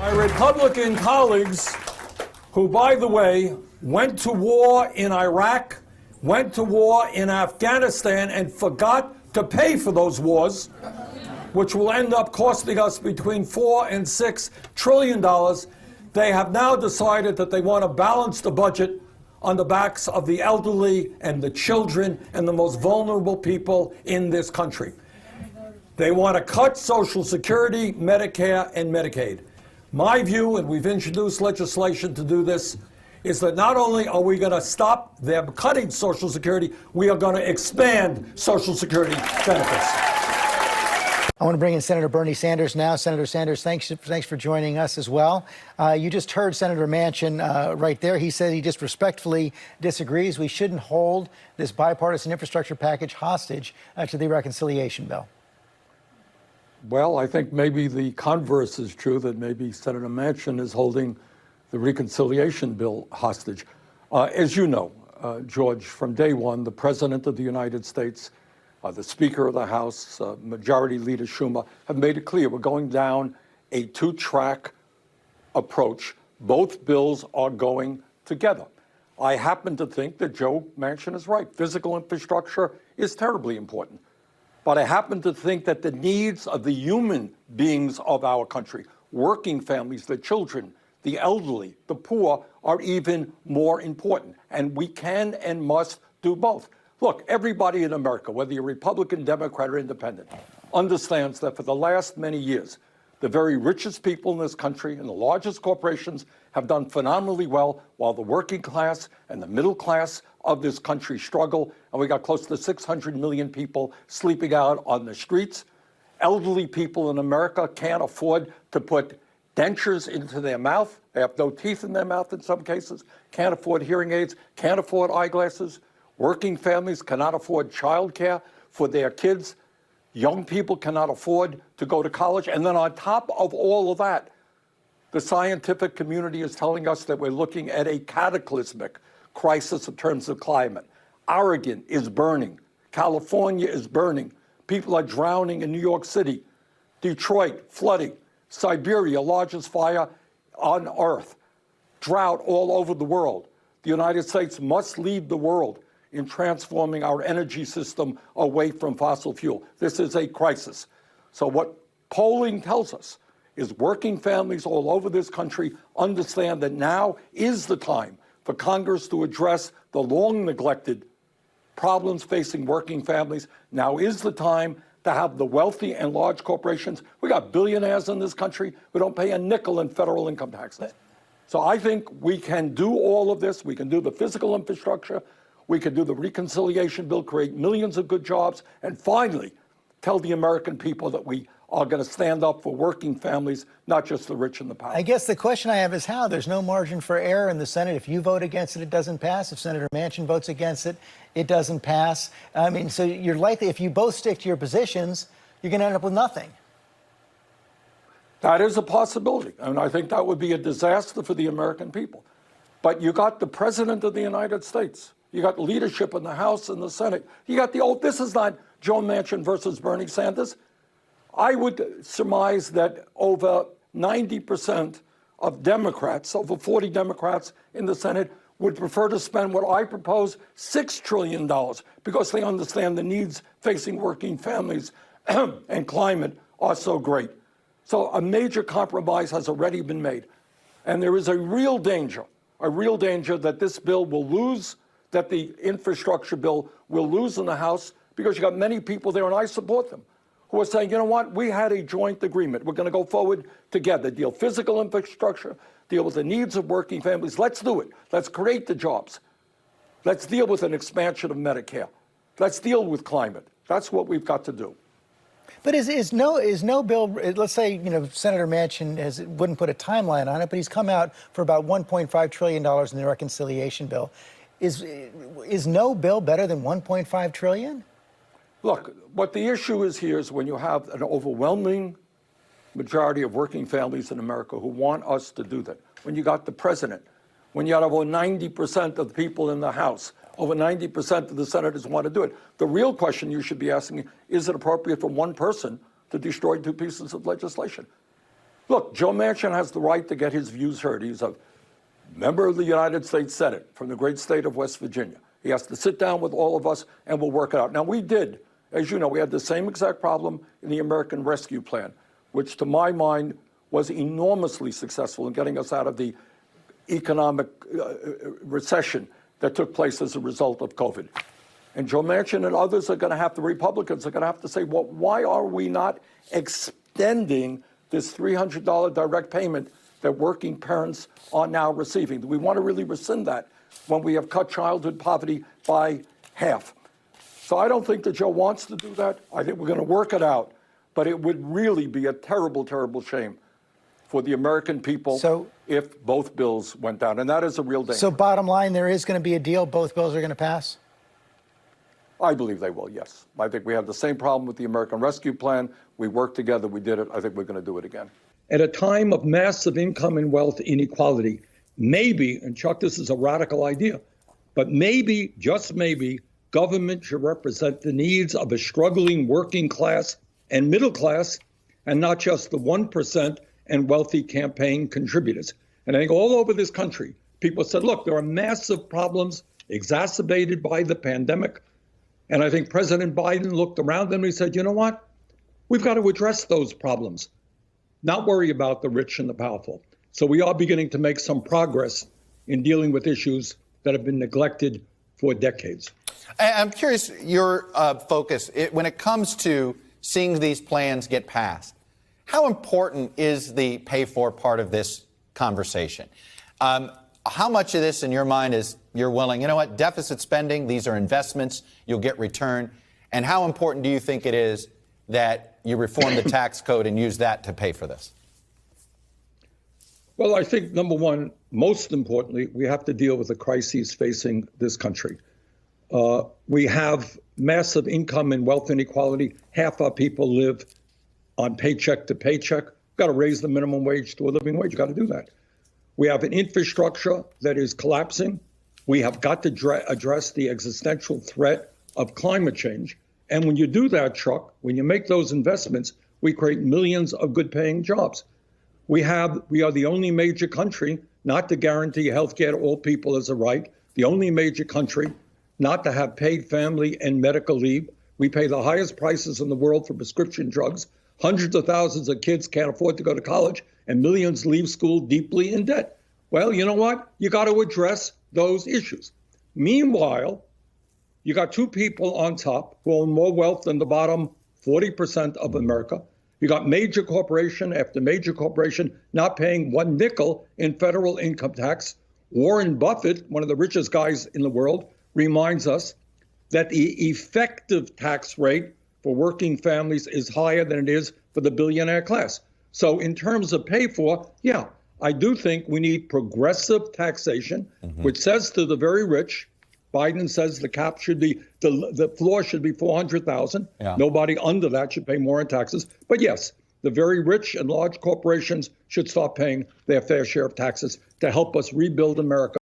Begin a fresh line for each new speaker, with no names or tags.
My Republican colleagues, who, by the way, went to war in Iraq, went to war in Afghanistan, and forgot to pay for those wars, which will end up costing us between $4 and $6 trillion, they have now decided that they want to balance the budget on the backs of the elderly and the children and the most vulnerable people in this country. They want to cut Social Security, Medicare, and Medicaid. My view, and we've introduced legislation to do this, is that not only are we going to stop them cutting Social Security, we are going to expand Social Security benefits.
I want to bring in Senator Bernie Sanders now. Senator Sanders, thanks for joining us as well. You just heard Senator Manchin right there. He said he just respectfully disagrees. We shouldn't hold this bipartisan infrastructure package hostage to the reconciliation bill.
Well, I think maybe the converse is true, that maybe Senator Manchin is holding the reconciliation bill hostage. As you know, George, from day one, the President of the United States, the Speaker of the House, Majority Leader Schumer, have made it clear we're going down a two-track approach. Both bills are going together. I happen to think that Joe Manchin is right. Physical infrastructure is terribly important. But I happen to think that the needs of the human beings of our country, working families, the children, the elderly, the poor, are even more important. And we can and must do both. Look, everybody in America, whether you're Republican, Democrat, or Independent, understands that for the last many years, the very richest people in this country and the largest corporations have done phenomenally well, while the working class and the middle class of this country struggle. And we got close to 600 million people sleeping out on the streets. Elderly people in America can't afford to put dentures into their mouth. They have no teeth in their mouth in some cases, can't afford hearing aids, can't afford eyeglasses. Working families cannot afford childcare for their kids. Young people cannot afford to go to college. And then on top of all of that, the scientific community is telling us that we're looking at a cataclysmic crisis in terms of climate. Oregon is burning. California is burning. People are drowning in New York City. Detroit, flooding. Siberia, largest fire on Earth. Drought all over the world. The United States must lead the world in transforming our energy system away from fossil fuel. This is a crisis. So what polling tells us is working families all over this country understand that now is the time for Congress to address the long-neglected problems facing working families. Now is the time to have the wealthy and large corporations. We got billionaires in this country who don't pay a nickel in federal income taxes. So I think we can do all of this. We can do the physical infrastructure. We can do the reconciliation bill, create millions of good jobs, and finally tell the American people that we are going to stand up for working families, not just the rich and the powerful.
I guess the question I have is how. There's no margin for error in the Senate. If you vote against it, it doesn't pass. If Senator Manchin votes against it, it doesn't pass. I mean, so you're likely, if you both stick to your positions, you're going to end up with nothing.
That is a possibility, and I think that would be a disaster for the American people. But you got the President of the United States. You got leadership in the House and the Senate. You got the old, this is not Joe Manchin versus Bernie Sanders. I would surmise that over 90% of Democrats, over 40 Democrats in the Senate, would prefer to spend what I propose, $6 trillion, because they understand the needs facing working families and climate are so great. So a major compromise has already been made. And there is a real danger that this bill will lose, that the infrastructure bill will lose in the House, because you got many people there, and I support them, who are saying, you know what, we had a joint agreement. We're going to go forward together, deal physical infrastructure, deal with the needs of working families. Let's do it. Let's create the jobs. Let's deal with an expansion of Medicare. Let's deal with climate. That's what we've got to do.
But is no bill, let's say, you know, Senator Manchin wouldn't put a timeline on it, but he's come out for about $1.5 trillion in the reconciliation bill. Is no bill better than $1.5 trillion?
Look, what the issue is here is when you have an overwhelming majority of working families in America who want us to do that, when you got the president, when you got over 90% of the people in the House, over 90% of the senators want to do it. The real question you should be asking is it appropriate for one person to destroy two pieces of legislation? Look, Joe Manchin has the right to get his views heard. He's a member of the United States Senate from the great state of West Virginia. He has to sit down with all of us and we'll work it out. Now, we did, as you know, we had the same exact problem in the American Rescue Plan, which to my mind was enormously successful in getting us out of the economic recession that took place as a result of COVID. And Joe Manchin and others are going to have, the Republicans are going to have to say, well, why are we not extending this $300 direct payment that working parents are now receiving? Do we want to really rescind that when we have cut childhood poverty by half? So I don't think that Joe wants to do that. I think we're going to work it out. But it would really be a terrible, terrible shame for the American people if both bills went down. And that is a real danger.
So bottom line, there is going to be a deal. Both bills are going to pass?
I believe they will, yes. I think we had the same problem with the American Rescue Plan. We worked together. We did it. I think we're going to do it again. At a time of massive income and wealth inequality, maybe, and Chuck, this is a radical idea, but maybe, just maybe, government should represent the needs of a struggling working class and middle class, and not just the 1% and wealthy campaign contributors. And I think all over this country, people said, look, there are massive problems exacerbated by the pandemic. And I think President Biden looked around and he said, you know what? We've got to address those problems, not worry about the rich and the powerful. So we are beginning to make some progress in dealing with issues that have been neglected for decades.
I'm curious, your focus, when it comes to seeing these plans get passed, how important is the pay-for part of this conversation? How much of this, in your mind, is you're willing, you know what, deficit spending, these are investments, you'll get return, and how important do you think it is that you reform the tax code and use that to pay for this?
Well, I think, number one, most importantly, we have to deal with the crises facing this country. We have massive income and wealth inequality. Half our people live on paycheck to paycheck. Got to raise the minimum wage to a living wage. Got to do that. We have an infrastructure that is collapsing. We have got to address the existential threat of climate change. And when you do that, Chuck, when you make those investments, we create millions of good-paying jobs. We are the only major country not to guarantee health care to all people as a right, the only major country not to have paid family and medical leave. We pay the highest prices in the world for prescription drugs. Hundreds of thousands of kids can't afford to go to college, and millions leave school deeply in debt. Well, you know what? You got to address those issues. Meanwhile, you got two people on top who own more wealth than the bottom 40% of America. You got major corporation after major corporation not paying one nickel in federal income tax. Warren Buffett, one of the richest guys in the world, reminds us that the effective tax rate for working families is higher than it is for the billionaire class. So in terms of pay for, yeah, I do think we need progressive taxation, which says to the very rich, Biden says the cap should be, the floor should be 400,000. Yeah. Nobody under that should pay more in taxes. But yes, the very rich and large corporations should start paying their fair share of taxes to help us rebuild America.